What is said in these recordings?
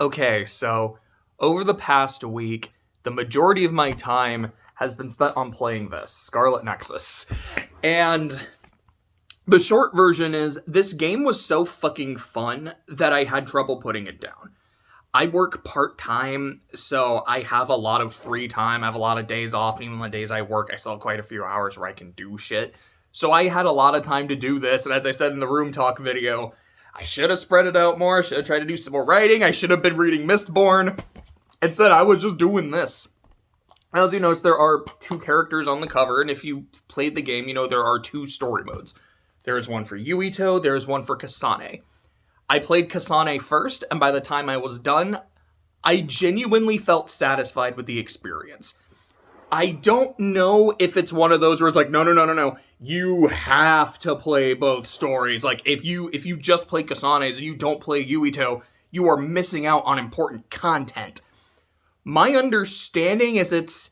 Okay, so over the past week, the majority of my time has been spent on playing this, Scarlet Nexus. And the short version is this game was so fucking fun that I had trouble putting it down. I work part time, so I have a lot of free time. I have a lot of days off. Even the days I work, I still have quite a few hours where I can do shit. So I had a lot of time to do this, and as I said in the room talk video, I should have spread it out more. I should have tried to do some more writing. I should have been reading Mistborn. Instead, I was just doing this. As you notice, there are two characters on the cover, and if you played the game, you know there are two story modes. There is one for Yuito, there is one for Kasane. I played Kasane first, and by the time I was done, I genuinely felt satisfied with the experience. I don't know if it's one of those where it's like, no. You have to play both stories. Like, if you just play Kasane's, you don't play Yuito, you are missing out on important content. My understanding is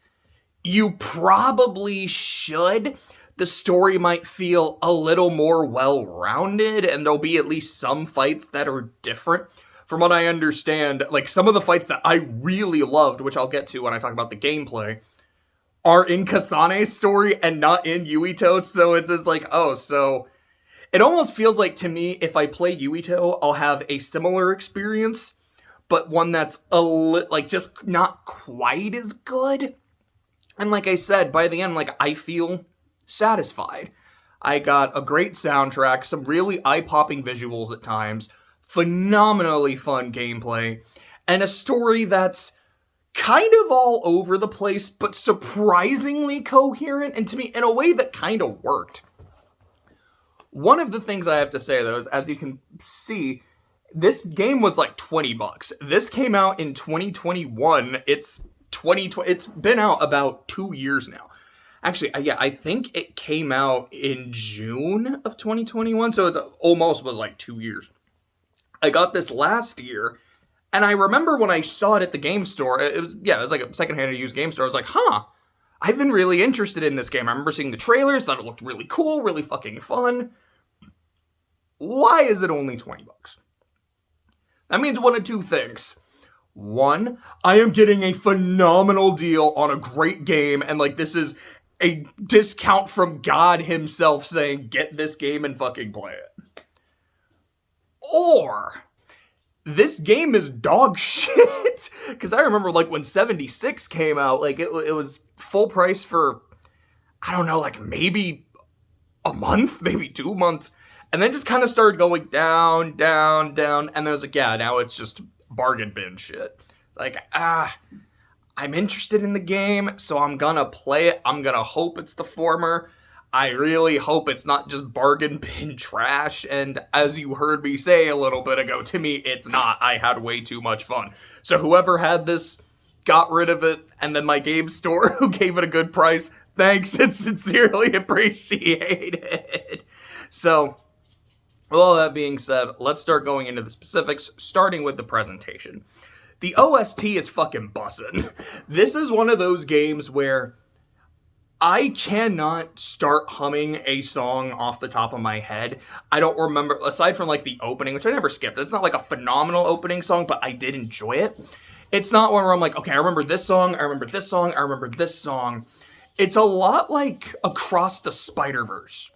you probably should. The story might feel a little more well-rounded, and there'll be at least some fights that are different. From what I understand, like, some of the fights that I really loved, which I'll get to when I talk about the gameplay, are in Kasane's story and not in Yuito's, so it's just like, oh, so... It almost feels like, to me, if I play Yuito, I'll have a similar experience, but one that's just not quite as good. And like I said, by the end, like, I feel satisfied. I got a great soundtrack, some really eye-popping visuals at times, phenomenally fun gameplay, and a story that's kind of all over the place, but surprisingly coherent, and to me, in a way that kind of worked. One of the things I have to say, though, is, as you can see, this game was like $20. This came out in 2021. It's been out about 2 years now. Actually, yeah, I think it came out in June of 2021, so it almost was like 2 years. I got this last year, and I remember when I saw it at the game store, it was like a secondhand used game store. I was like, I've been really interested in this game. I remember seeing the trailers, thought it looked really cool, really fucking fun. Why is it only $20? That means one of two things. One, I am getting a phenomenal deal on a great game, and like, this is a discount from God himself saying, get this game and fucking play it. Or, this game is dog shit. Because I remember, like, when 76 came out, like, it was full price for, I don't know, like, maybe a month, maybe 2 months. And then just kind of started going down. And then I was like, yeah, now it's just bargain bin shit. Like, I'm interested in the game, so I'm gonna play it. I'm gonna hope it's the former. I really hope it's not just bargain bin trash, and as you heard me say a little bit ago, to me, it's not. I had way too much fun. So whoever had this, got rid of it, and then my game store who gave it a good price, thanks, it's sincerely appreciated. So, with all that being said, let's start going into the specifics, starting with the presentation. The OST is fucking bussin'. This is one of those games where I cannot start humming a song off the top of my head. I don't remember, aside from like the opening, which I never skipped. It's not like a phenomenal opening song, but I did enjoy it. It's not one where I'm like, okay, I remember this song, I remember this song, I remember this song. It's a lot like Across the Spider-Verse.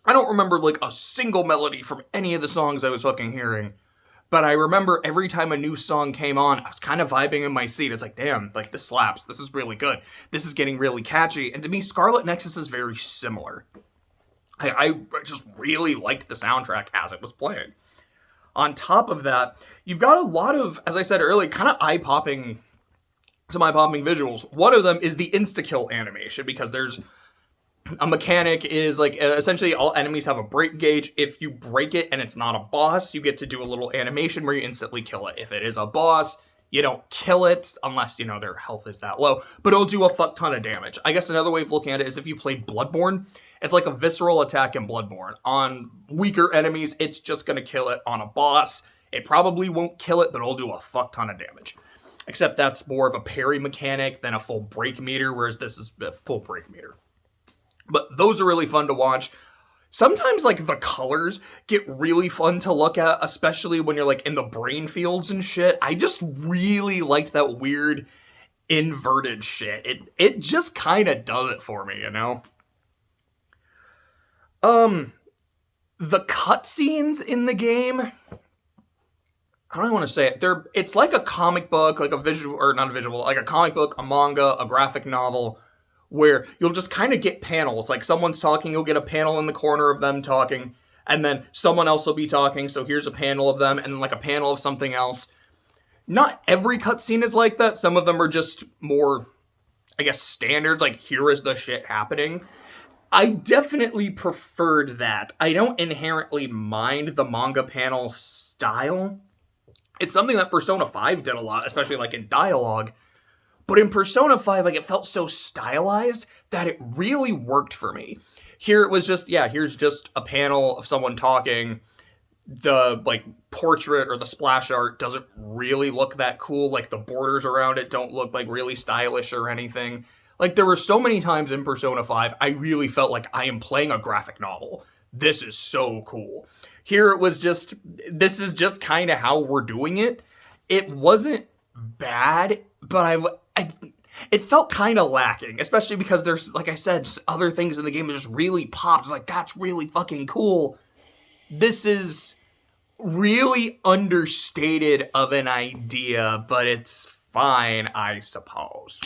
I don't remember like a single melody from any of the songs I was fucking hearing. But I remember every time a new song came on, I was kind of vibing in my seat. It's like, damn, like, this slaps. This is really good. This is getting really catchy. And to me, Scarlet Nexus is very similar. I just really liked the soundtrack as it was playing. On top of that, you've got a lot of, as I said earlier, kind of eye-popping visuals. One of them is the insta-kill animation, because there's a mechanic is like, essentially all enemies have a break gauge. If you break it and it's not a boss, you get to do a little animation where you instantly kill it. If it is a boss, you don't kill it unless, you know, their health is that low, but it'll do a fuck ton of damage. I guess another way of looking at it is if you played Bloodborne, it's like a visceral attack in Bloodborne. On weaker enemies, it's just going to kill it. On a boss, it probably won't kill it, but it'll do a fuck ton of damage. Except that's more of a parry mechanic than a full break meter, whereas this is a full break meter. But those are really fun to watch. Sometimes, like, the colors get really fun to look at, especially when you're, like, in the brain fields and shit. I just really liked that weird inverted shit. It just kind of does it for me, you know? The cutscenes in the game, I don't want to say it. It's like a comic book, like a visual, or not a visual, like a comic book, a manga, a graphic novel, where you'll just kind of get panels. Like someone's talking, you'll get a panel in the corner of them talking, and then someone else will be talking, so here's a panel of them, and then like a panel of something else. Not every cutscene is like that. Some of them are just more, I guess, standard, like here is the shit happening. I definitely preferred that. I don't inherently mind the manga panel style. It's something that Persona 5 did a lot, especially like in dialogue. But in Persona 5, like, it felt so stylized that it really worked for me. Here it was just, yeah, here's just a panel of someone talking. The, like, portrait or the splash art doesn't really look that cool. Like, the borders around it don't look, like, really stylish or anything. Like, there were so many times in Persona 5, I really felt like I am playing a graphic novel. This is so cool. Here it was just, this is just kind of how we're doing it. It wasn't bad, but it felt kind of lacking, especially because there's, like I said, just other things in the game that just really popped. It's like, that's really fucking cool. This is really understated of an idea, but it's fine, I suppose.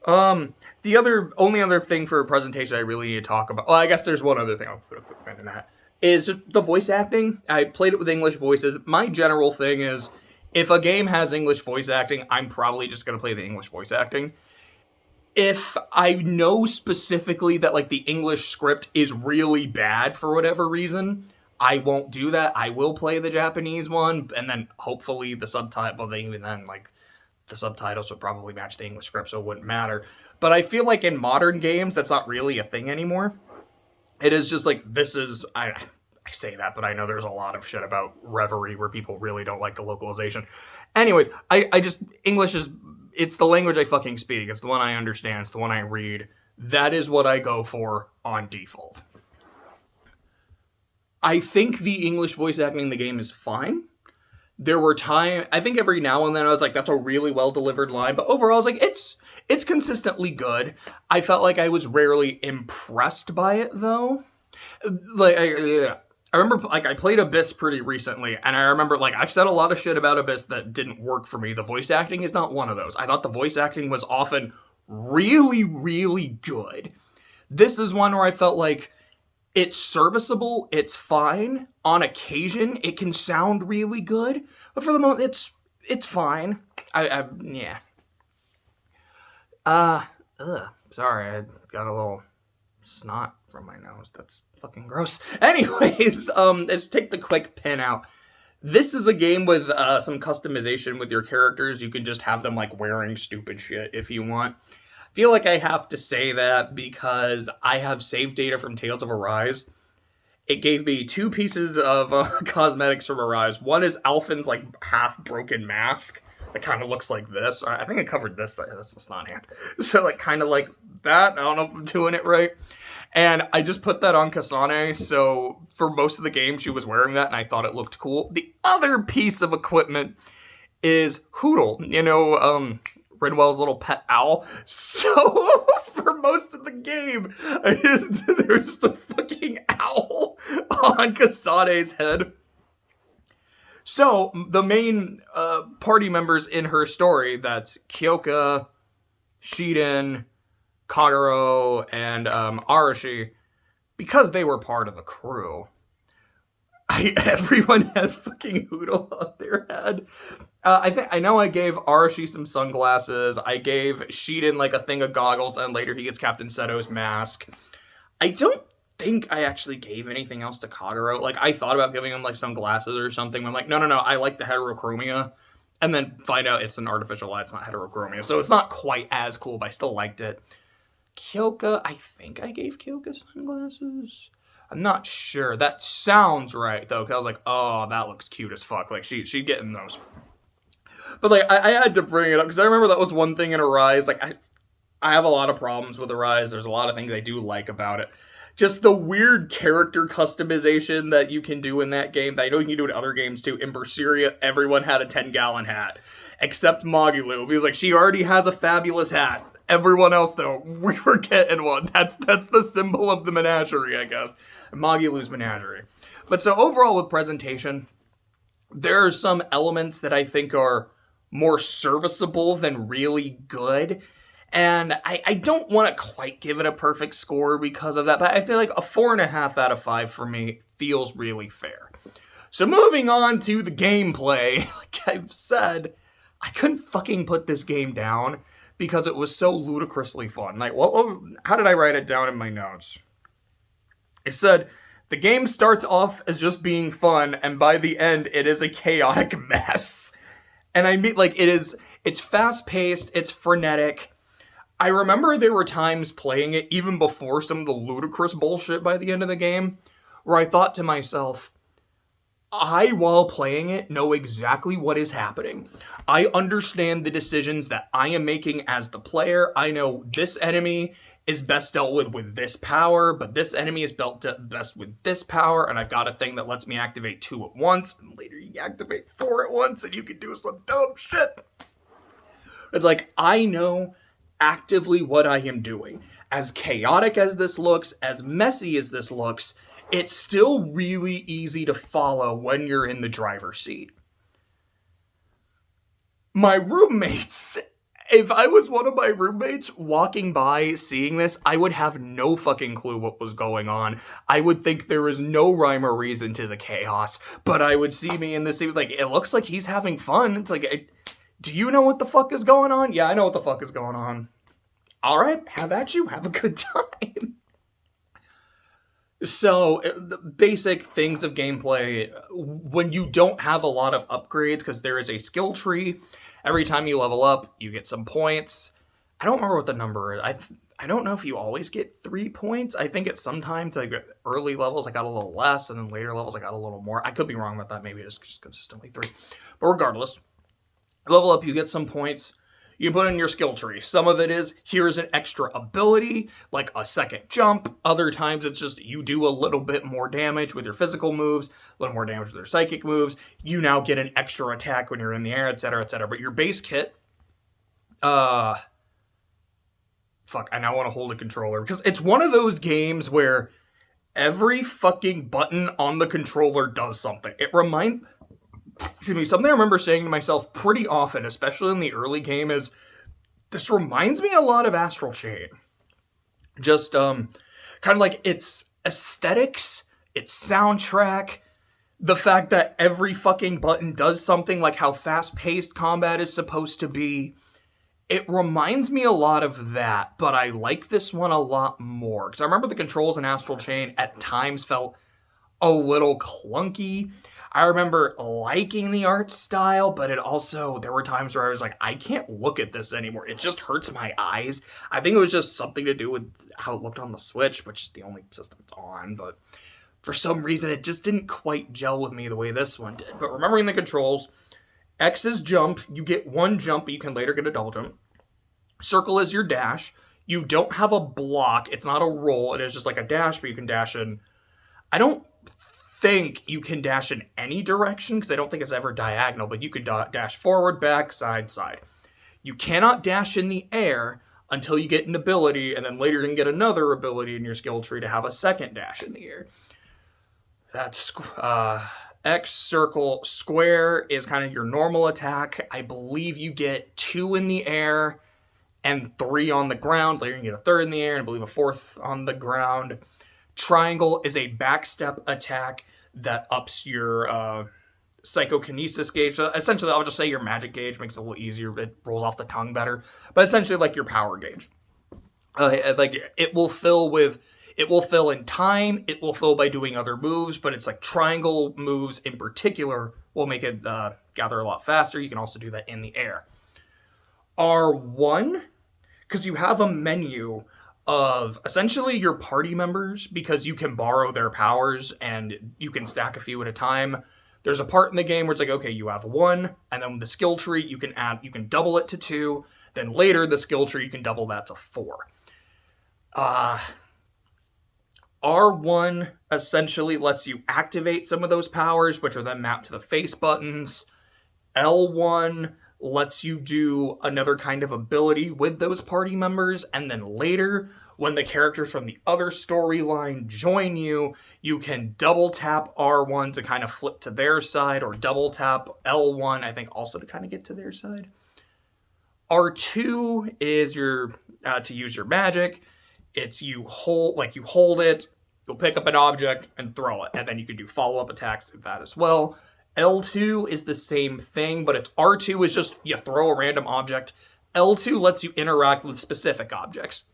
The only other thing for a presentation I really need to talk about, well, I guess there's one other thing, I'll put a quick pin in that, is the voice acting. I played it with English voices. My general thing is, if a game has English voice acting, I'm probably just going to play the English voice acting. If I know specifically that, like, the English script is really bad for whatever reason, I won't do that. I will play the Japanese one, and then hopefully the subtitle, well, even then, like, the subtitles would probably match the English script, so it wouldn't matter. But I feel like in modern games, that's not really a thing anymore. It is just like, this is, I say that, but I know there's a lot of shit about Reverie where people really don't like the localization. Anyways, I just, English is, it's the language I fucking speak. It's the one I understand. It's the one I read. That is what I go for on default. I think the English voice acting in the game is fine. There were times, I think every now and then I was like, that's a really well-delivered line, but overall I was like, it's consistently good. I felt like I was rarely impressed by it, though. Like, I remember, like, I played Abyss pretty recently, and I remember, like, I've said a lot of shit about Abyss that didn't work for me. The voice acting is not one of those. I thought the voice acting was often really, really good. This is one where I felt like, it's serviceable, it's fine. On occasion, it can sound really good, but for the moment, it's fine. Yeah. Sorry, I got a little snot from my nose. That's fucking gross. Anyways, let's take the quick pin out. This is a game with some customization with your characters. You can just have them, like, wearing stupid shit if you want. I feel like I have to say that because I have save data from Tales of Arise. It gave me 2 pieces of cosmetics from Arise. One is Alphin's, like, half-broken mask. It kind of looks like this. I think I covered this. That's the snot hand. So, like, kind of like that. I don't know if I'm doing it right. And I just put that on Kasane, so for most of the game, she was wearing that, and I thought it looked cool. The other piece of equipment is Hootle. You know, Ridwell's little pet owl. So, for most of the game, there's just a fucking owl on Kasane's head. So, the main party members in her story, that's Kyoka, Shiden, Kagero, and Arashi, because they were part of the crew, everyone had fucking Hootle on their head. I know I gave Arashi some sunglasses. I gave Shiden, like, a thing of goggles, and later he gets Captain Seto's mask. I don't think I actually gave anything else to Kagero. Like, I thought about giving him, like, some glasses or something. I'm like, no, I like the heterochromia. And then find out it's an artificial light, it's not heterochromia. So it's not quite as cool, but I still liked it. Kyoka, I think I gave Kyoka sunglasses. I'm not sure. That sounds right, though, because I was like, oh, that looks cute as fuck. Like, she'd getting those. But, like, I had to bring it up, because I remember that was one thing in Arise. Like, I have a lot of problems with Arise. There's a lot of things I do like about it. just the weird character customization that you can do in that game. I know you can do it in other games too. In Berseria, everyone had a 10-gallon hat. Except Magilu. He was like, she already has a fabulous hat. Everyone else, though, we were getting one. That's the symbol of the menagerie, I guess. Magilu's menagerie. But so overall with presentation, there are some elements that I think are more serviceable than really good. And I don't want to quite give it a perfect score because of that, but I feel like a 4.5 out of 5 for me feels really fair. So moving on to the gameplay, like I've said, I couldn't fucking put this game down because it was so ludicrously fun. Like, how did I write it down in my notes? It said, the game starts off as just being fun, and by the end, it is a chaotic mess. And I mean, like, it's fast-paced, it's frenetic. I remember there were times playing it, even before some of the ludicrous bullshit by the end of the game, where I thought to myself, while playing it, know exactly what is happening. I understand the decisions that I am making as the player. I know this enemy is best dealt with this power, but this enemy is best with this power, and I've got a thing that lets me activate 2 at once, and later you activate 4 at once, and you can do some dumb shit. It's like, I know actively what I am doing. As chaotic as this looks, as messy as this looks, it's still really easy to follow when you're in the driver's seat. My roommates, if I was one of my roommates walking by seeing this, I would have no fucking clue what was going on. I would think there was no rhyme or reason to the chaos, but I would see me in this, like, it looks like he's having fun. It's like, do you know what the fuck is going on? Yeah, I know what the fuck is going on. All right, have at you. Have a good time. So, the basic things of gameplay, when you don't have a lot of upgrades, because there is a skill tree, every time you level up, you get some points. I don't remember what the number is. I don't know if you always get 3 points. I think it's sometimes, like, early levels, I got a little less, and then later levels, I got a little more. I could be wrong about that. Maybe it's just consistently 3. But regardless, level up, you get some points. You put in your skill tree. Some of it is, here's an extra ability, like a second jump. Other times it's just, you do a little bit more damage with your physical moves, a little more damage with your psychic moves. You now get an extra attack when you're in the air, etc., etc. But your base kit, I now want to hold a controller. Because it's one of those games where every fucking button on the controller does something. Something I remember saying to myself pretty often, especially in the early game, is this reminds me a lot of Astral Chain. Just, kind of like its aesthetics, its soundtrack, the fact that every fucking button does something, like how fast-paced combat is supposed to be. It reminds me a lot of that, but I like this one a lot more. Because I remember the controls in Astral Chain at times felt a little clunky. I remember liking the art style, but there were times where I was like, I can't look at this anymore. It just hurts my eyes. I think it was just something to do with how it looked on the Switch, which is the only system it's on, but for some reason it just didn't quite gel with me the way this one did. But remembering the controls, X is jump. You get one jump, but you can later get a double jump. Circle is your dash. You don't have a block. It's not a roll. It is just like a dash, but you can dash in. I don't think you can dash in any direction because I don't think it's ever diagonal, but you can dash forward, back, side, side. You cannot dash in the air until you get an ability, and then later you can get another ability in your skill tree to have a second dash in the air. That's X, circle, square is kind of your normal attack. I believe you get 2 in the air and 3 on the ground. Later you can get a 3rd in the air and I believe a 4th on the ground. Triangle is a backstep attack that ups your psychokinesis gauge. So essentially, I'll just say your magic gauge, makes it a little easier. It rolls off the tongue better. But essentially, like your power gauge. Like it will fill in time. It will fill by doing other moves. But it's like triangle moves in particular will make it gather a lot faster. You can also do that in the air. R1, because you have a menu of essentially your party members, because you can borrow their powers and you can stack a few at a time. There's a part in the game where it's like, okay, you have 1, and then the skill tree you can double it to 2. Then later the skill tree you can double that to 4. R1 essentially lets you activate some of those powers, which are then mapped to the face buttons. L1 lets you do another kind of ability with those party members, and then later, when the characters from the other storyline join you, you can double tap R1 to kind of flip to their side, or double tap L1, I think, also to kind of get to their side. R2 is your to use your magic. It's you hold it, you'll pick up an object and throw it, and then you can do follow-up attacks with that as well. L2 is the same thing, but it's R2 is just you throw a random object. L2 lets you interact with specific objects.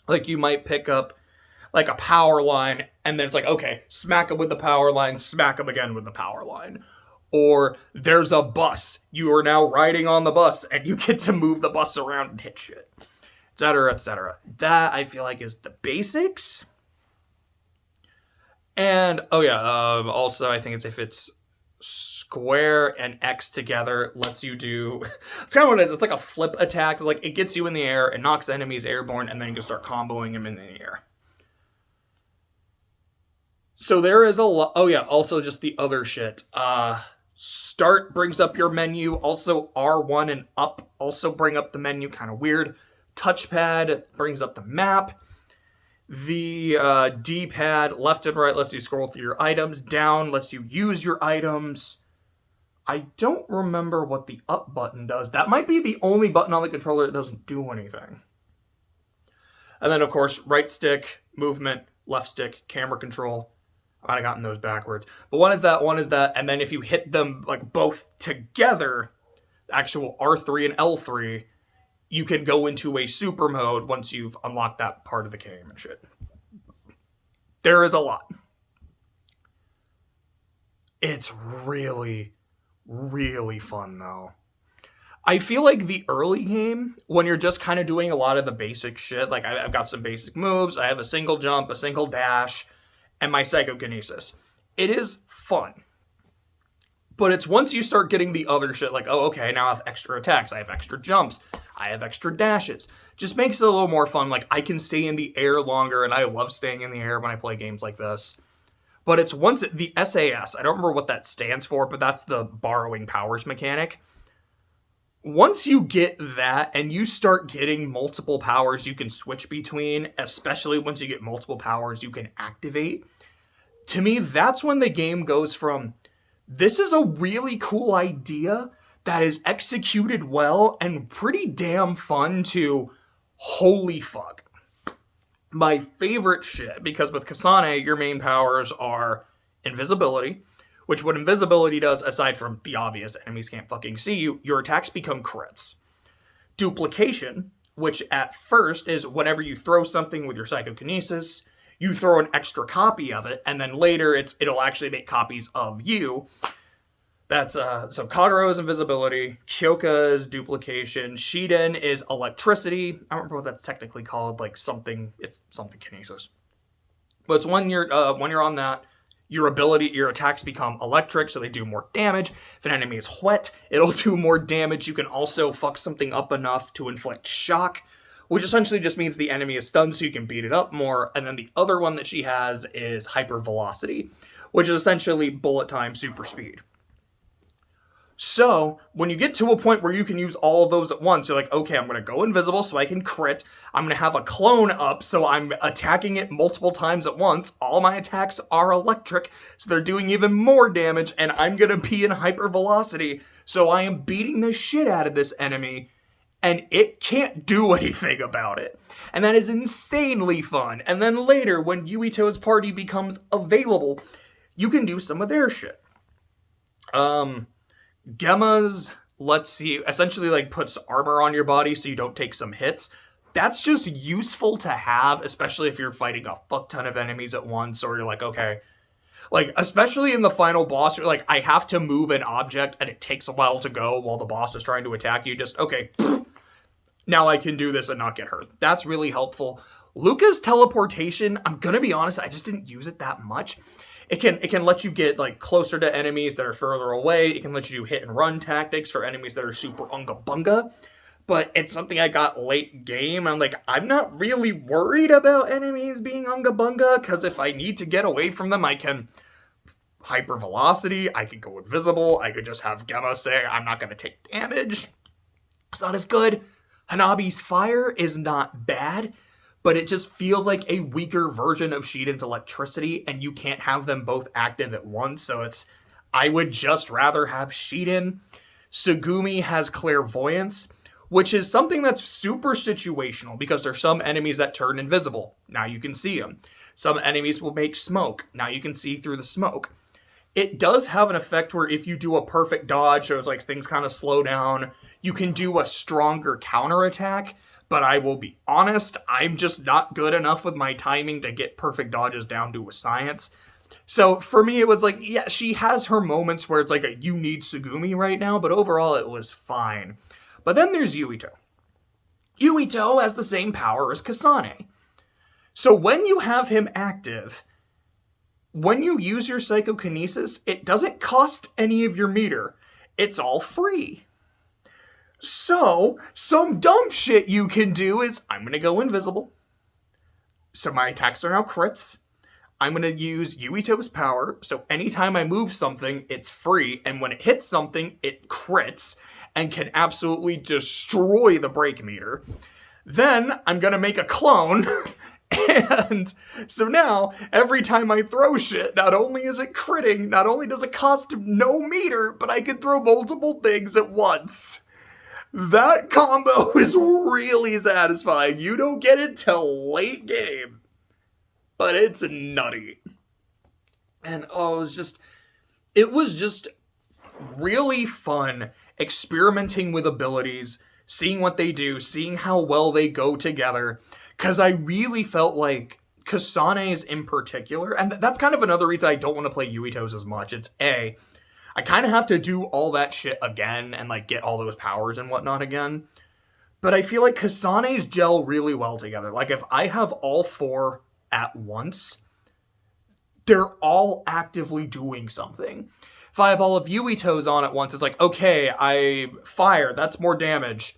Like you might pick up like a power line, and then it's like, okay, smack them with the power line, smack them again with the power line. Or there's a bus. You are now riding on the bus, and you get to move the bus around and hit shit, etc., etc. That, I feel like, is the basics. And, also, I think if it's square and X together, lets you do... It's kind of what it is. It's like a flip attack. It's like, it gets you in the air, it knocks enemies airborne, and then you can start comboing them in the air. So there is a lot... Oh, yeah, also just the other shit. Start brings up your menu. Also, R1 and up also bring up the menu. Kind of weird. Touchpad brings up the map. The D-pad, left and right, lets you scroll through your items. Down lets you use your items. I don't remember what the up button does. That might be the only button on the controller that doesn't do anything. And then, of course, right stick, movement, left stick, camera control. I might have gotten those backwards. But one is that, and then if you hit them like both together, actual R3 and L3, you can go into a super mode once you've unlocked that part of the game and shit. There is a lot. It's really, really fun, though. I feel like the early game, when you're just kind of doing a lot of the basic shit, like I've got some basic moves, I have a single jump, a single dash, and my psychokinesis. It is fun. But it's once you start getting the other shit, like, oh, okay, now I have extra attacks, I have extra jumps, I have extra dashes. Just makes it a little more fun. Like, I can stay in the air longer, and I love staying in the air when I play games like this. But it's the SAS, I don't remember what that stands for, but that's the borrowing powers mechanic. Once you get that, and you start getting multiple powers you can switch between, especially once you get multiple powers you can activate, to me, that's when the game goes from, this is a really cool idea that is executed well and pretty damn fun, to, holy fuck. My favorite shit, because with Kasane, your main powers are invisibility, which what invisibility does, aside from the obvious, enemies can't fucking see you, your attacks become crits. Duplication, which at first is whenever you throw something with your psychokinesis, you throw an extra copy of it, and then later it'll actually make copies of you. That's, so Kagero is invisibility, Kyoka is duplication, Shiden is electricity. I don't remember what that's technically called, like something, it's something kinesis. But it's when you're on that, your attacks become electric, so they do more damage. If an enemy is wet, it'll do more damage. You can also fuck something up enough to inflict shock, which essentially just means the enemy is stunned, so you can beat it up more. And then the other one that she has is hypervelocity, which is essentially bullet time super speed. So, when you get to a point where you can use all of those at once, you're like, okay, I'm going to go invisible so I can crit. I'm going to have a clone up so I'm attacking it multiple times at once. All my attacks are electric, so they're doing even more damage, and I'm going to be in hypervelocity, so I am beating the shit out of this enemy, and it can't do anything about it. And that is insanely fun. And then later, when Yuito's party becomes available, you can do some of their shit. Gemma's lets you, essentially like puts armor on your body so you don't take some hits. That's just useful to have, especially if you're fighting a fuck ton of enemies at once, or you're like, okay. Like, especially in the final boss, you're like, I have to move an object and it takes a while to go while the boss is trying to attack you. Just, okay, now I can do this and not get hurt. That's really helpful. Luca's teleportation, I'm gonna be honest, I just didn't use it that much. It can let you get like closer to enemies that are further away. It can let you do hit and run tactics for enemies that are super unga bunga. but it's something I got late game. I'm like, I'm not really worried about enemies being Unga Bunga, because if I need to get away from them, I can hypervelocity, I could go invisible, I could just have Gemma say, I'm not going to take damage. It's not as good. Hanabi's fire is not bad, but it just feels like a weaker version of Shiden's electricity, and you can't have them both active at once, so I would just rather have Shiden. Sugumi has clairvoyance, which is something that's super situational, because there's some enemies that turn invisible. Now you can see them. Some enemies will make smoke. Now you can see through the smoke. It does have an effect where if you do a perfect dodge, so it's like things kind of slow down, you can do a stronger counterattack, but I will be honest, I'm just not good enough with my timing to get perfect dodges down to a science. So for me, it was like, yeah, she has her moments where it's like, you need Sugumi right now, but overall it was fine. But then there's Yuito. Yuito has the same power as Kasane. So when you have him active, when you use your psychokinesis, it doesn't cost any of your meter. It's all free. So, some dumb shit you can do is, I'm going to go invisible. So my attacks are now crits. I'm going to use Yuito's power, so anytime I move something, it's free, and when it hits something, it crits, and can absolutely destroy the break meter. Then, I'm going to make a clone, and so now, every time I throw shit, not only is it critting, not only does it cost no meter, but I can throw multiple things at once. That combo is really satisfying. You don't get it till late game, but it's nutty. And it was just really fun experimenting with abilities, seeing what they do, seeing how well they go together, because I really felt like Kasane's in particular, and that's kind of another reason I don't want to play Yuito's as much. It's I kind of have to do all that shit again and like get all those powers and whatnot again. But I feel like Kasane's gel really well together. Like if I have all four at once, they're all actively doing something. If I have all of Yuito's on at once, it's like, okay, I fire, that's more damage.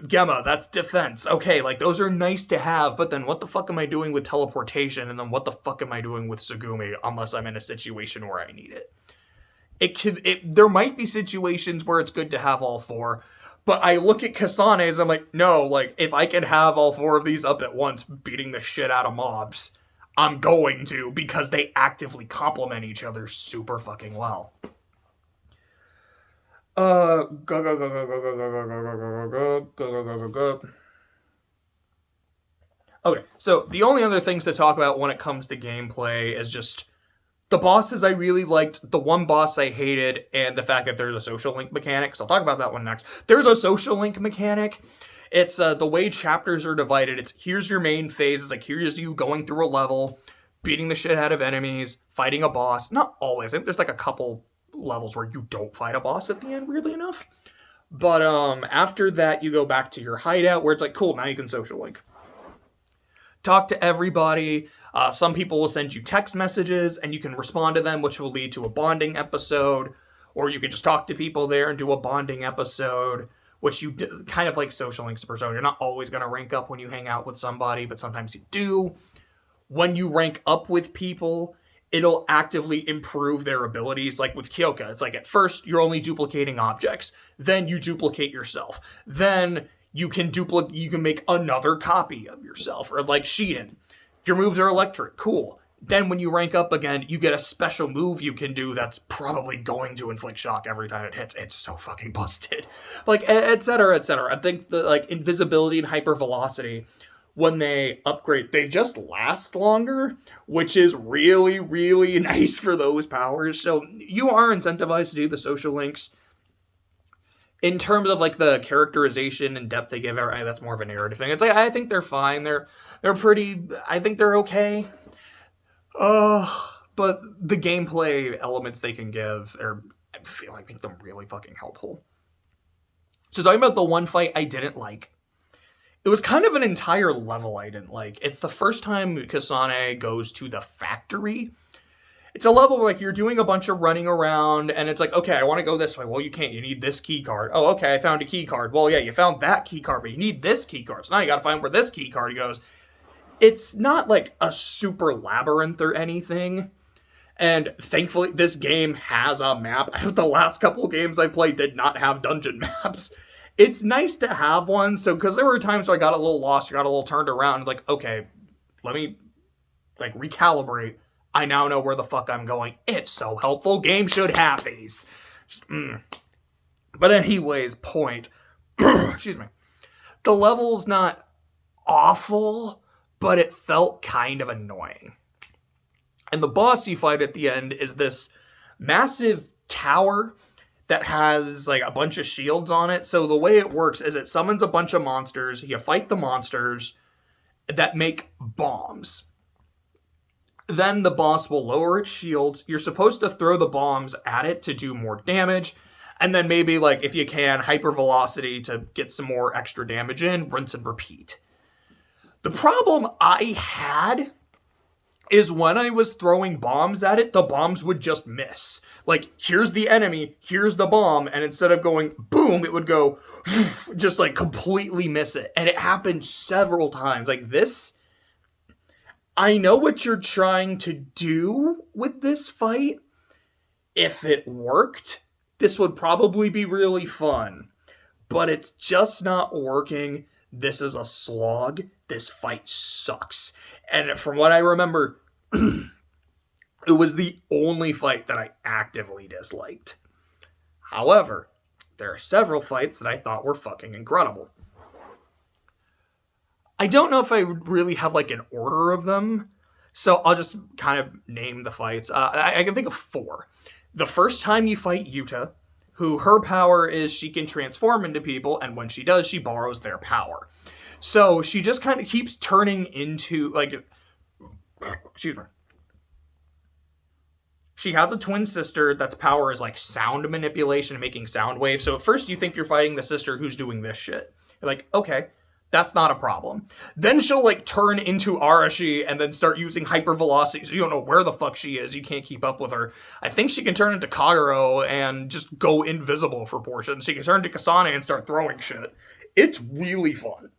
Gemma, that's defense. Okay, like those are nice to have, but then what the fuck am I doing with teleportation? And then what the fuck am I doing with Sugumi unless I'm in a situation where I need it? There might be situations where it's good to have all four, but I look at Kasane's and I'm like, no, like if I can have all four of these up at once beating the shit out of mobs, I'm going to, because they actively complement each other super fucking well. Okay, so the only other things to talk about when it comes to gameplay is just the bosses I really liked, the one boss I hated, and the fact that there's a social link mechanic. So I'll talk about that one next. There's a social link mechanic. It's the way chapters are divided. It's here's your main phase. It's like here's you going through a level, beating the shit out of enemies, fighting a boss. Not always. I think there's like a couple levels where you don't fight a boss at the end, weirdly enough. But after that, you go back to your hideout where it's like, cool, now you can social link. Talk to everybody. Some people will send you text messages and you can respond to them, which will lead to a bonding episode. Or you can just talk to people there and do a bonding episode, which you kind of like social links Persona. You're not always going to rank up when you hang out with somebody, but sometimes you do. When you rank up with people, it'll actively improve their abilities. Like with Kyoka, it's like at first you're only duplicating objects, then you duplicate yourself, then you can make another copy of yourself. Or like Shiden, your moves are electric, cool. Then when you rank up again, you get a special move you can do that's probably going to inflict shock every time it hits. It's so fucking busted. Like, etc., etc. I think the like invisibility and hypervelocity, when they upgrade, they just last longer, which is really, really nice for those powers. So you are incentivized to do the social links. In terms of like the characterization and depth they give, that's more of a narrative thing. It's like, I think they're fine. They're pretty, I think they're okay. But the gameplay elements they can give I feel like make them really fucking helpful. So talking about the one fight I didn't like, it was kind of an entire level I didn't like. It's the first time Kasane goes to the factory. it's a level where, like, you're doing a bunch of running around, and it's like, okay, I want to go this way. Well, you can't. You need this key card. Oh, okay, I found a key card. Well, yeah, you found that key card, but you need this key card. So now you got to find where this key card goes. It's not like a super labyrinth or anything. And thankfully, this game has a map. The last couple of games I played did not have dungeon maps. It's nice to have one, so, because there were times where I got a little lost, or got a little turned around, like, okay, let me, like, recalibrate. I now know where the fuck I'm going. It's so helpful. Game should have these. But anyways, point. Excuse me. The level's not awful, but it felt kind of annoying. And the boss you fight at the end is this massive tower that has, like, a bunch of shields on it. So the way it works is it summons a bunch of monsters. You fight the monsters that make bombs. Then the boss will lower its shields. You're supposed to throw the bombs at it to do more damage. And then maybe, like, if you can, hypervelocity to get some more extra damage in. Rinse and repeat. The problem I had is when I was throwing bombs at it, the bombs would just miss. Like, here's the enemy, here's the bomb, and instead of going boom, it would go just, like, completely miss it. And it happened several times. Like, this, I know what you're trying to do with this fight. If it worked, this would probably be really fun. But it's just not working. This is a slog. This fight sucks. And from what I remember, it was the only fight that I actively disliked. However, there are several fights that I thought were fucking incredible. I don't know if I really have, like, an order of them, so I'll just kind of name the fights. I can think of 4. The first time you fight Yuta, who her power is she can transform into people, and when she does, she borrows their power. So she just kind of keeps turning into, like, excuse me. She has a twin sister that's power is, like, sound manipulation, making sound waves. So at first you think you're fighting the sister who's doing this shit. You're like, okay, that's not a problem. Then she'll, like, turn into Arashi and then start using hypervelocity. So you don't know where the fuck she is. You can't keep up with her. I think she can turn into Kagero and just go invisible for portions. She can turn into Kasane and start throwing shit. It's really fun.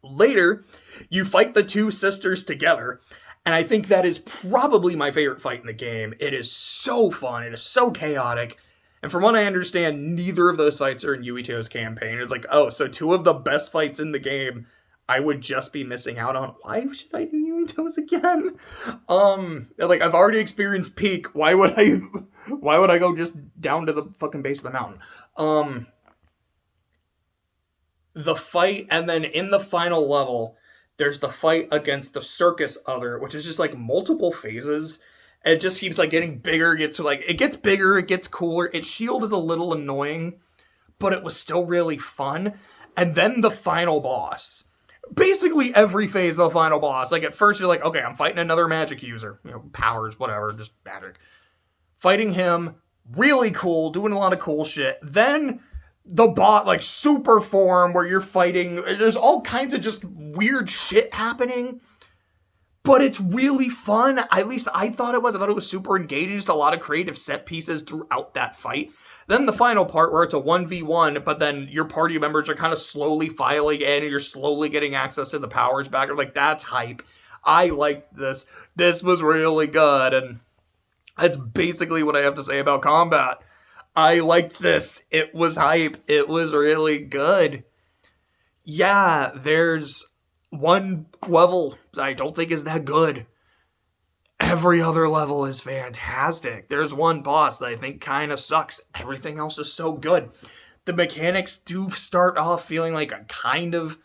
Later, you fight the 2 sisters together, and I think that is probably my favorite fight in the game. It is so fun. It is so chaotic. And from what I understand, neither of those fights are in Yuito's campaign. It's like, oh, so 2 of the best fights in the game I would just be missing out on. Why should I do Yuito's again? Like, I've already experienced Peak. Why would I go just down to the fucking base of the mountain? The fight, and then in the final level, there's the fight against the circus other, which is just, like, multiple phases. And it just keeps, like, getting bigger. It gets bigger, it gets cooler. Its shield is a little annoying, but it was still really fun. And then the final boss. Basically every phase of the final boss. Like, at first you're like, okay, I'm fighting another magic user. You know, powers, whatever, just magic. Fighting him, really cool, doing a lot of cool shit. Then the bot, like, super form where you're fighting. There's all kinds of just weird shit happening. But it's really fun. At least I thought it was. I thought it was super engaging. Just a lot of creative set pieces throughout that fight. Then the final part where it's a 1v1, but then your party members are kind of slowly filing in and you're slowly getting access to the powers back. Like, that's hype. I liked this. This was really good. And that's basically what I have to say about combat. I liked this. It was hype. It was really good. Yeah, there's one level I don't think is that good. Every other level is fantastic. There's one boss that I think kind of sucks. Everything else is so good. The mechanics do start off feeling like a kind of...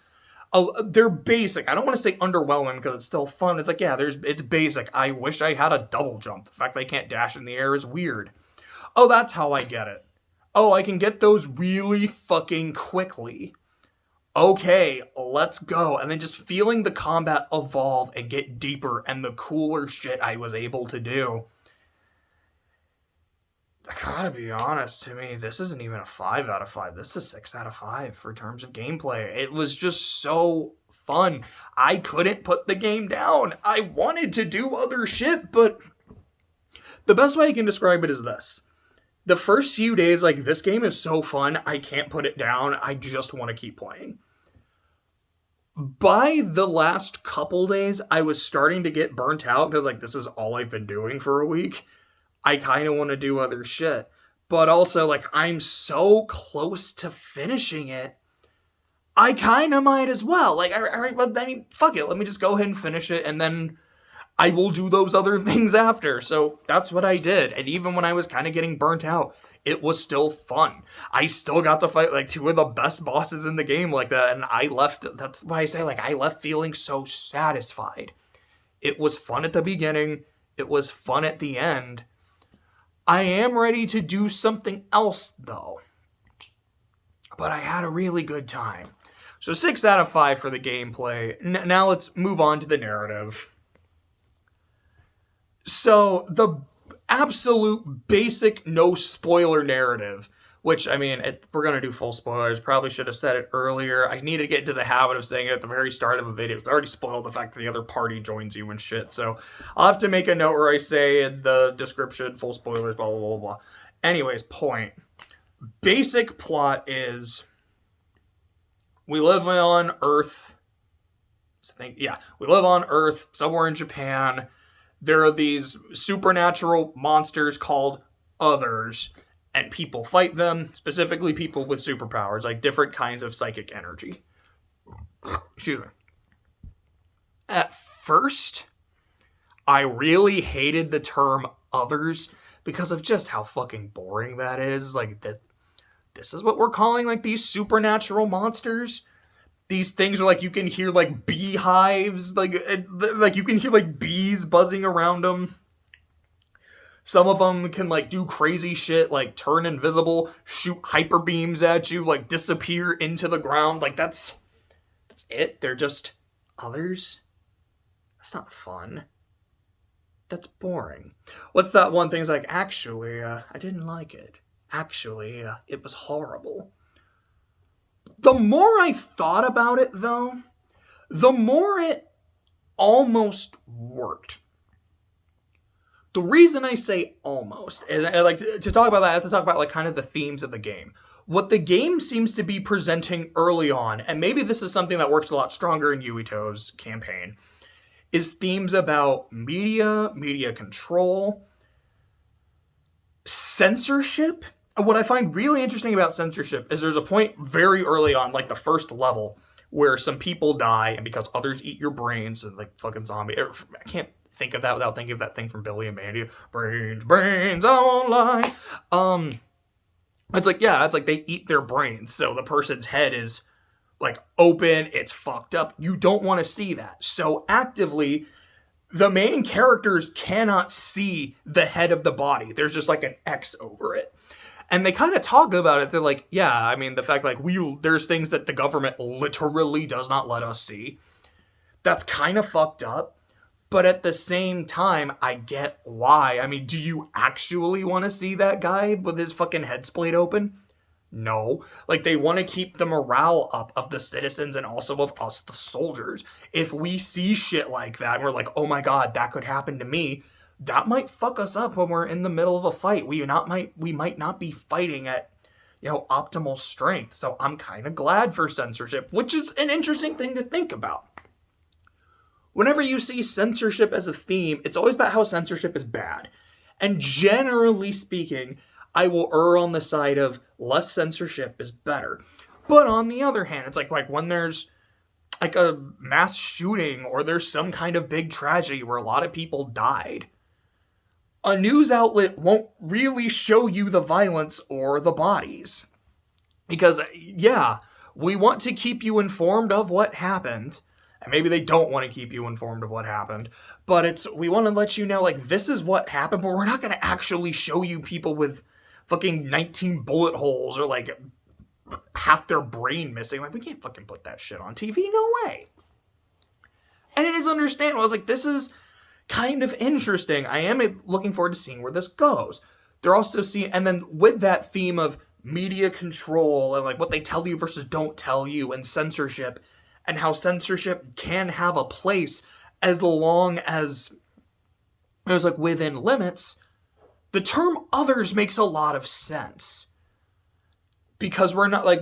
they're basic. I don't want to say underwhelming because it's still fun. It's like, yeah, it's basic. I wish I had a double jump. The fact that I can't dash in the air is weird. Oh, that's how I get it. Oh, I can get those really fucking quickly. Okay, let's go. And then just feeling the combat evolve and get deeper and the cooler shit I was able to do. I gotta be honest, to me, this isn't even a 5 out of 5. This is a 6 out of 5 for terms of gameplay. It was just so fun. I couldn't put the game down. I wanted to do other shit, but The best way I can describe it is this. The first few days, like, this game is so fun, I can't put it down. I just want to keep playing. By the last couple days, I was starting to get burnt out because, like, this is all I've been doing for a week. I kind of want to do other shit. But also, like, I'm so close to finishing it, I kind of might as well. Like, I mean, fuck it. Let me just go ahead and finish it, and then I will do those other things after. So that's what I did. And even when I was kind of getting burnt out, it was still fun. I still got to fight, like, two of the best bosses in the game like that, and I left, that's why I say, like, I left feeling so satisfied. It was fun at the beginning. It was fun at the end. I am ready to do something else, though. But I had a really good time. So 6 out of 5 for the gameplay. Now let's move on to the narrative. So the absolute basic no spoiler narrative, which, I mean, we're going to do full spoilers. Probably should have said it earlier. I need to get into the habit of saying it at the very start of a video. It's already spoiled the fact that the other party joins you and shit. So I'll have to make a note where I say in the description, full spoilers, blah, blah, blah, blah. Anyways, point. Basic plot is we live on Earth. We live on Earth, somewhere in Japan. There are these supernatural monsters called Others, and people fight them, specifically people with superpowers, like different kinds of psychic energy. Excuse me. At first, I really hated the term Others because of just how fucking boring that is. Like, this is what we're calling, like, these supernatural monsters? These things are, like, you can hear, like, beehives, like you can hear, like, bees buzzing around them. Some of them can, like, do crazy shit, like, turn invisible, shoot hyper beams at you, like, disappear into the ground. Like, that's it. They're just Others. That's not fun. That's boring. What's that one thing? It's like, actually, I didn't like it. Actually, it was horrible. The more I thought about it, though, the more it almost worked. The reason I say almost, and I like to talk about that, I have to talk about, like, kind of the themes of the game. What the game seems to be presenting early on, and maybe this is something that works a lot stronger in Yuito's campaign, is themes about media control, censorship. What I find really interesting about censorship is there's a point very early on, like the first level, where some people die, and because others eat your brains, and like fucking zombie. I can't think of that without thinking of that thing from Billy and Mandy. Brains, I won't lie. It's like, yeah, it's like they eat their brains, so the person's head is, like, open, it's fucked up. You don't want to see that. So actively, the main characters cannot see the head of the body. There's just like an X over it. And they kind of talk about it. They're like, yeah, I mean, the fact, like, there's things that the government literally does not let us see. That's kind of fucked up. But at the same time, I get why. I mean, do you actually want to see that guy with his fucking head splayed open? No. Like, they want to keep the morale up of the citizens and also of us, the soldiers. If we see shit like that, and we're like, oh my god, that could happen to me, that might fuck us up when we're in the middle of a fight. We might not be fighting at, optimal strength. So I'm kind of glad for censorship, which is an interesting thing to think about. Whenever you see censorship as a theme, it's always about how censorship is bad. And generally speaking, I will err on the side of less censorship is better. But on the other hand, it's like when there's like a mass shooting or there's some kind of big tragedy where a lot of people died, a news outlet won't really show you the violence or the bodies. Because, yeah, we want to keep you informed of what happened. And maybe they don't want to keep you informed of what happened. But we want to let you know, like, this is what happened, but we're not going to actually show you people with fucking 19 bullet holes or, like, half their brain missing. Like, we can't fucking put that shit on TV. No way. And it is understandable. I was like, this is kind of interesting. I am looking forward to seeing where this goes. They're also seeing, and then with that theme of media control and, like, what they tell you versus don't tell you and censorship, and how censorship can have a place as long as it was, like, within limits. the term others makes a lot of sense. Because we're not like,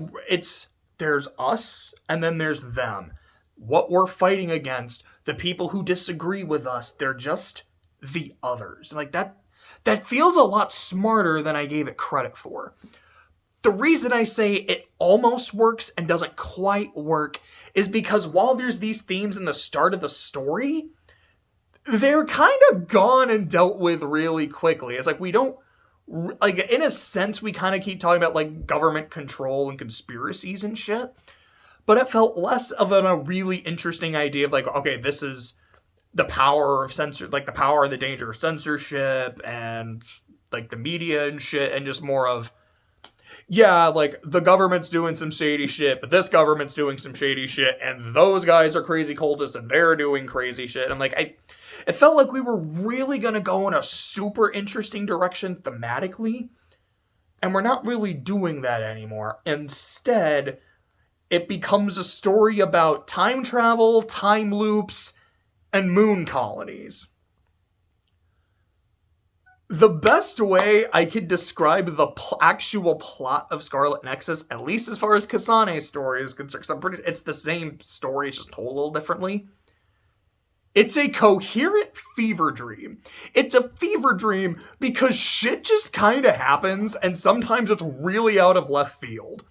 there's us and then there's them. What we're fighting against, the people who disagree with us, they're just the others. Like that feels a lot smarter than I gave it credit for. The reason I say it almost works and doesn't quite work is because while there's these themes in the start of the story, they're kind of gone and dealt with really quickly. It's like we don't, like, in a sense, we kind of keep talking about, like, government control and conspiracies and shit, but it felt less of a really interesting idea of, like, okay, this is the power of the power and the danger of censorship and, like, the media and shit, and just more of, yeah, like, the government's doing some shady shit, but this government's doing some shady shit, and those guys are crazy cultists, and they're doing crazy shit. I'm like, it felt like we were really going to go in a super interesting direction thematically, and we're not really doing that anymore. Instead, it becomes a story about time travel, time loops, and moon colonies. The best way I could describe the actual plot of Scarlet Nexus, at least as far as Kasane's story is concerned, because it's the same story, it's just told a little differently. It's a coherent fever dream. It's a fever dream because shit just kind of happens, and sometimes it's really out of left field.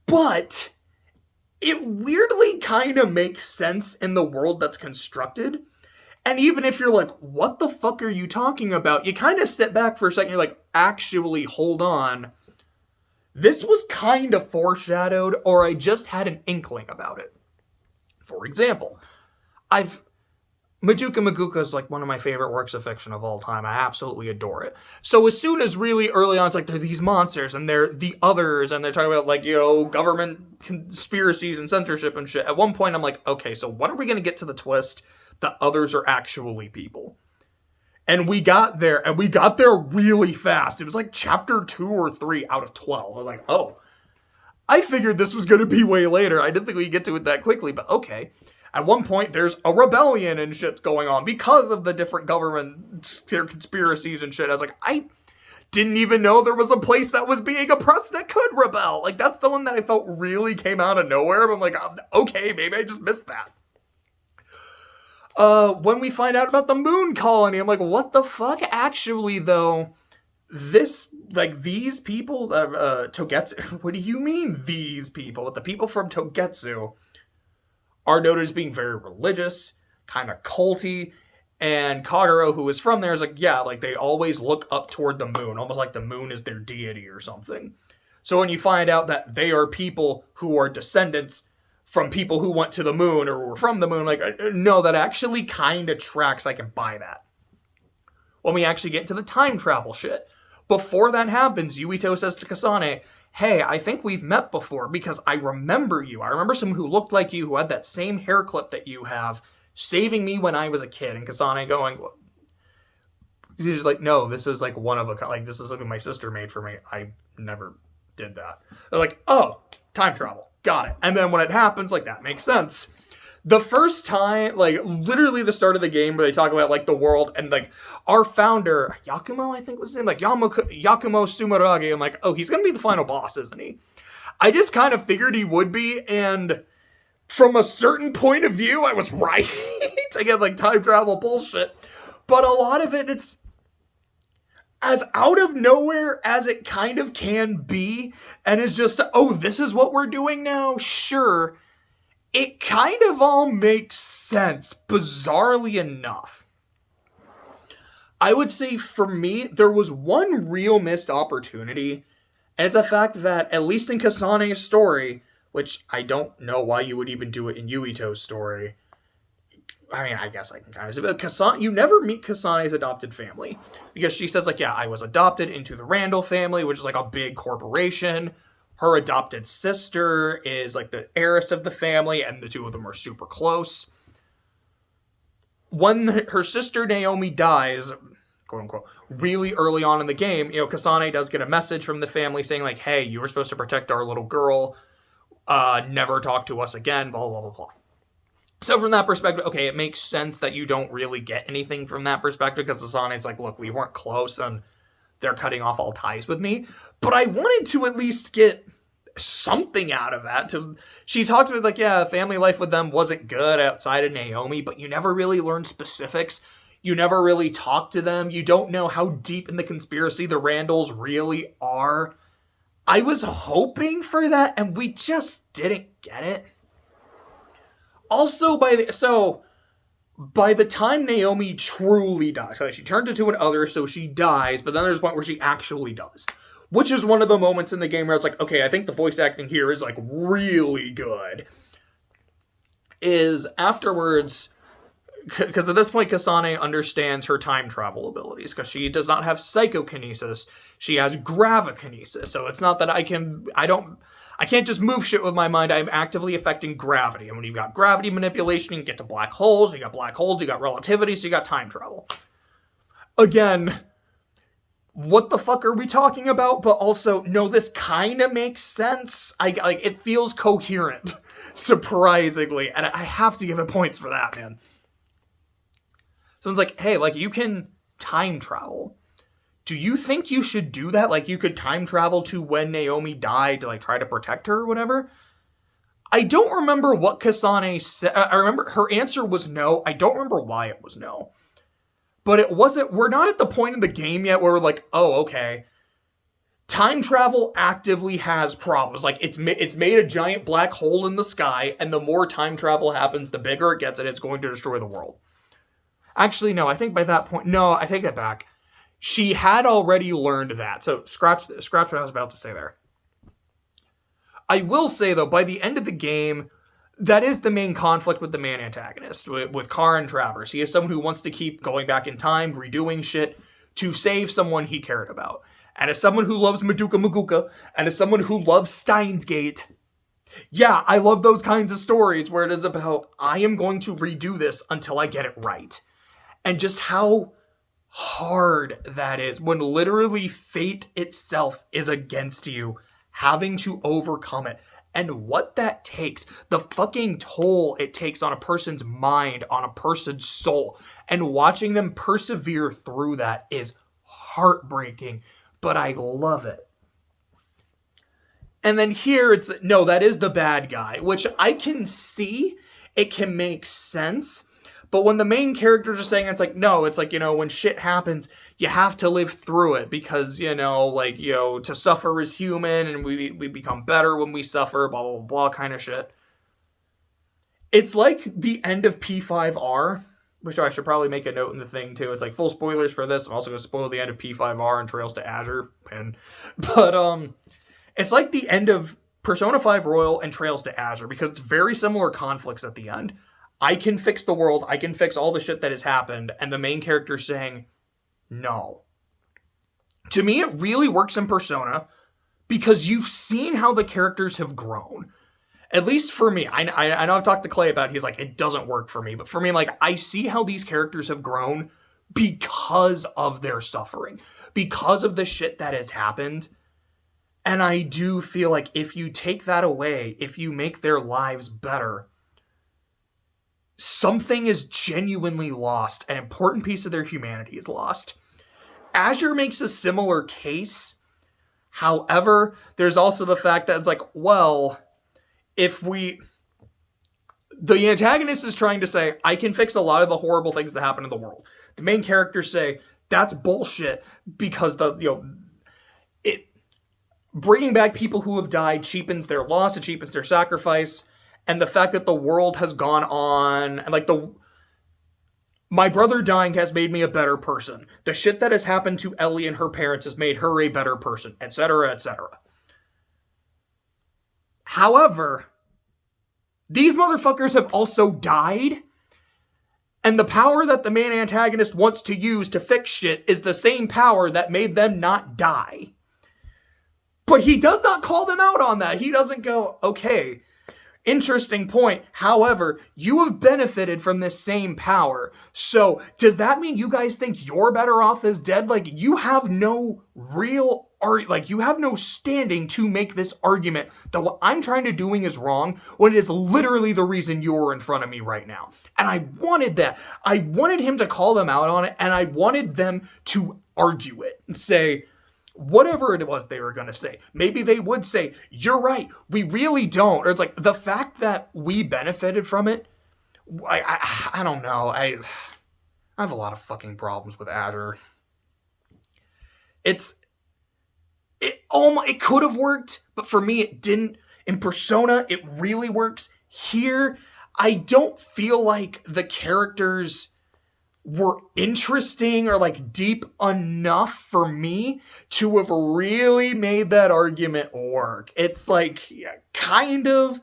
But it weirdly kind of makes sense in the world that's constructed. And even if you're like, what the fuck are you talking about? You kind of step back for a second, you're like, actually, hold on. This was kind of foreshadowed, or I just had an inkling about it. For example, Madoka Magica is like one of my favorite works of fiction of all time. I absolutely adore it. So as soon as really early on, it's like, they're these monsters, and they're the others, and they're talking about, like, you know, government conspiracies and censorship and shit. At one point, I'm like, okay, so when are we going to get to the twist? The others are actually people. And we got there really fast. It was like chapter 2 or 3 out of 12. I'm like, oh, I figured this was going to be way later. I didn't think we'd get to it that quickly, but okay. At one point, there's a rebellion and shit's going on because of the different government conspiracies and shit. I was like, I didn't even know there was a place that was being oppressed that could rebel. Like, that's the one that I felt really came out of nowhere. But I'm like, okay, maybe I just missed that. When we find out about the moon colony, I'm like, what the fuck? Actually, though, these people, Togetsu, what do you mean, these people? The people from Togetsu are noted as being very religious, kind of culty, and Kagero, who is from there, is like, yeah, like, they always look up toward the moon, almost like the moon is their deity or something. So when you find out that they are people who are descendants from people who went to the moon or were from the moon, like, no, that actually kind of tracks. I can buy that. When we actually get into the time travel shit, before that happens, Yuito says to Kasane, hey, I think we've met before because I remember you. I remember someone who looked like you, who had that same hair clip that you have, saving me when I was a kid. And Kasane going, he's like, no, this is like one of a, like, this is something my sister made for me. I never did that. They're like, oh, time travel. Got it. And then when it happens, like, that makes sense. The first time, like, literally the start of the game where they talk about, like, the world and, like, our founder, Yakumo, I think was his name, like, Yakumo Sumeragi. I'm like, oh, he's going to be the final boss, isn't he? I just kind of figured he would be, and from a certain point of view, I was right. Again, like, time travel bullshit. But a lot of it, it's as out of nowhere as it kind of can be, and it's just, oh, this is what we're doing now? Sure. It kind of all makes sense, bizarrely enough. I would say, for me, there was one real missed opportunity, and it's the fact that, at least in Kasane's story, which I don't know why you would even do it in Yuito's story, I mean, I guess I can kind of say, but Kasane, you never meet Kasane's adopted family. Because she says, like, yeah, I was adopted into the Randall family, which is, like, a big corporation. Her adopted sister is, like, the heiress of the family, and the two of them are super close. When her sister Naomi dies, quote unquote, really early on in the game, you know, Kasane does get a message from the family saying, like, hey, you were supposed to protect our little girl. Never talk to us again, blah, blah, blah, blah. So from that perspective, okay, it makes sense that you don't really get anything from that perspective, because Asane's like, look, we weren't close and they're cutting off all ties with me. But I wanted to at least get something out of that. She talked about, like, yeah, family life with them wasn't good outside of Naomi, but you never really learned specifics. You never really talked to them. You don't know how deep in the conspiracy the Randalls really are. I was hoping for that, and we just didn't get it. Also, by the time Naomi truly dies, so she turns into an other, so she dies, but then there's a point where she actually does. Which is one of the moments in the game where it's like, okay, I think the voice acting here is, like, really good. Is afterwards, because at this point, Kasane understands her time travel abilities, because she does not have psychokinesis, she has gravikinesis, so it's not that I can't just move shit with my mind, I'm actively affecting gravity, and when you've got gravity manipulation, you can get to black holes, you got relativity, so you got time travel. Again, what the fuck are we talking about? But also, no, this kind of makes sense. It feels coherent, surprisingly, and I have to give it points for that, man. Someone's like, hey, like, you can time travel. Do you think you should do that? Like, you could time travel to when Naomi died to, like, try to protect her or whatever? I don't remember what Kasane said. I remember her answer was no. I don't remember why it was no. But it wasn't, we're not at the point in the game yet where we're like, oh, okay. Time travel actively has problems. Like, it's made a giant black hole in the sky, and the more time travel happens, the bigger it gets, and it's going to destroy the world. Actually, no, I think by that point, no, I take that back. She had already learned that. So scratch what I was about to say there. I will say, though, by the end of the game, that is the main conflict with the main antagonist, with Karin Travers. He is someone who wants to keep going back in time, redoing shit, to save someone he cared about. And as someone who loves Madoka Maguka, and as someone who loves Steins Gate, yeah, I love those kinds of stories where it is about, I am going to redo this until I get it right. And just how hard that is when literally fate itself is against you, having to overcome it. And what that takes, the fucking toll it takes on a person's mind, on a person's soul, and watching them persevere through that is heartbreaking, but I love it. And then here it's, no, that is the bad guy, which I can see, it can make sense. But when the main characters are saying, it's like, no, it's like, when shit happens, you have to live through it because, to suffer is human and we become better when we suffer, blah, blah, blah, kind of shit. It's like the end of P5R, which I should probably make a note in the thing too. It's like full spoilers for this. I'm also going to spoil the end of P5R and Trails to Azure. But it's like the end of Persona 5 Royal and Trails to Azure because it's very similar conflicts at the end. I can fix the world, I can fix all the shit that has happened, and the main character saying, no. To me, it really works in Persona, because you've seen how the characters have grown. At least for me, I know I've talked to Clay about it, he's like, it doesn't work for me, but for me, like, I see how these characters have grown because of their suffering, because of the shit that has happened, and I do feel like if you take that away, if you make their lives better, something is genuinely lost. An important piece of their humanity is lost. Azure makes a similar case. However, there's also the fact that it's like, well, the antagonist is trying to say, I can fix a lot of the horrible things that happen in the world. The main characters say, that's bullshit because bringing back people who have died cheapens their loss, it cheapens their sacrifice. And the fact that the world has gone on, and like my brother dying has made me a better person. The shit that has happened to Ellie and her parents has made her a better person, etc., etc. However, these motherfuckers have also died, and the power that the main antagonist wants to use to fix shit is the same power that made them not die. But he does not call them out on that. He doesn't go, okay, Interesting point. However, you have benefited from this same power. So, does that mean you guys think you're better off as dead? Like, you have no real you have no standing to make this argument that what I'm trying to doing is wrong when it is literally the reason you're in front of me right now. And I wanted that. I wanted him to call them out on it, and I wanted them to argue it and say, whatever it was they were going to say. Maybe they would say, you're right, we really don't. Or it's like, the fact that we benefited from it, I don't know. I have a lot of fucking problems with Azure. It could have worked, but for me it didn't. In Persona, it really works. Here, I don't feel like the characters were interesting or like deep enough for me to have really made that argument work. It's like, yeah, kind of,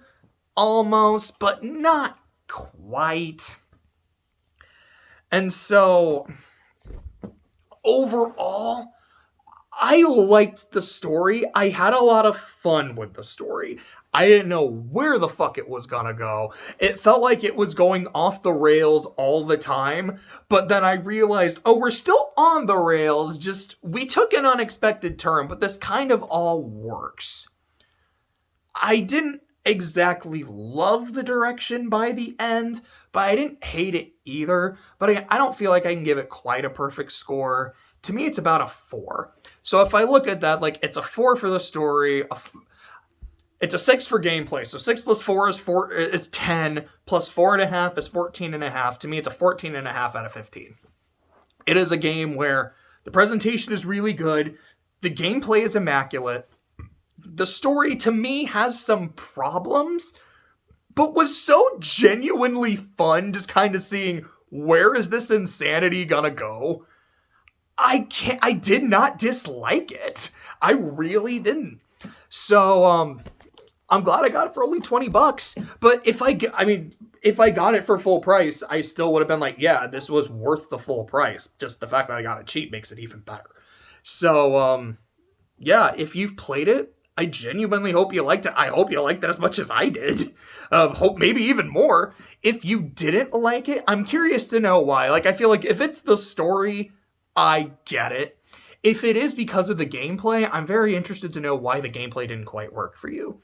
almost, but not quite. And so, overall, I liked the story. I had a lot of fun with the story. I didn't know where the fuck it was gonna go. It felt like it was going off the rails all the time, but then I realized, oh, we're still on the rails, just we took an unexpected turn, but this kind of all works. I didn't exactly love the direction by the end, but I didn't hate it either. But I don't feel like I can give it quite a perfect score. To me, it's about a 4. So if I look at that, like, it's a 4 for the story, it's a 6 for gameplay. So 6 plus 4 is 10, plus 4.5 is 14.5. To me, it's a 14.5 out of 15. It is a game where the presentation is really good, the gameplay is immaculate, the story, to me, has some problems, but was so genuinely fun just kind of seeing, where is this insanity gonna go? I did not dislike it. I really didn't. So, I'm glad I got it for only $20, but if I got it for full price, I still would have been like, yeah, this was worth the full price. Just the fact that I got it cheap makes it even better. So, yeah, if you've played it, I genuinely hope you liked it. I hope you liked it as much as I did. Hope maybe even more. If you didn't like it, I'm curious to know why. Like, I feel like if it's the story, I get it. If it is because of the gameplay, I'm very interested to know why the gameplay didn't quite work for you.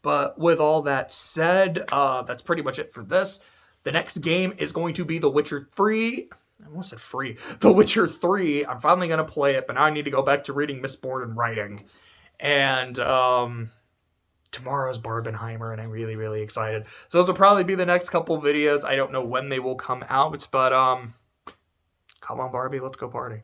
But with all that said, that's pretty much it for this. The next game is going to be The Witcher 3. I almost said free. The Witcher 3. I'm finally going to play it, but now I need to go back to reading Mistborn and writing. And tomorrow's Barbenheimer, and I'm really, really excited. So those will probably be the next couple videos. I don't know when they will come out, but come on, Barbie, let's go party.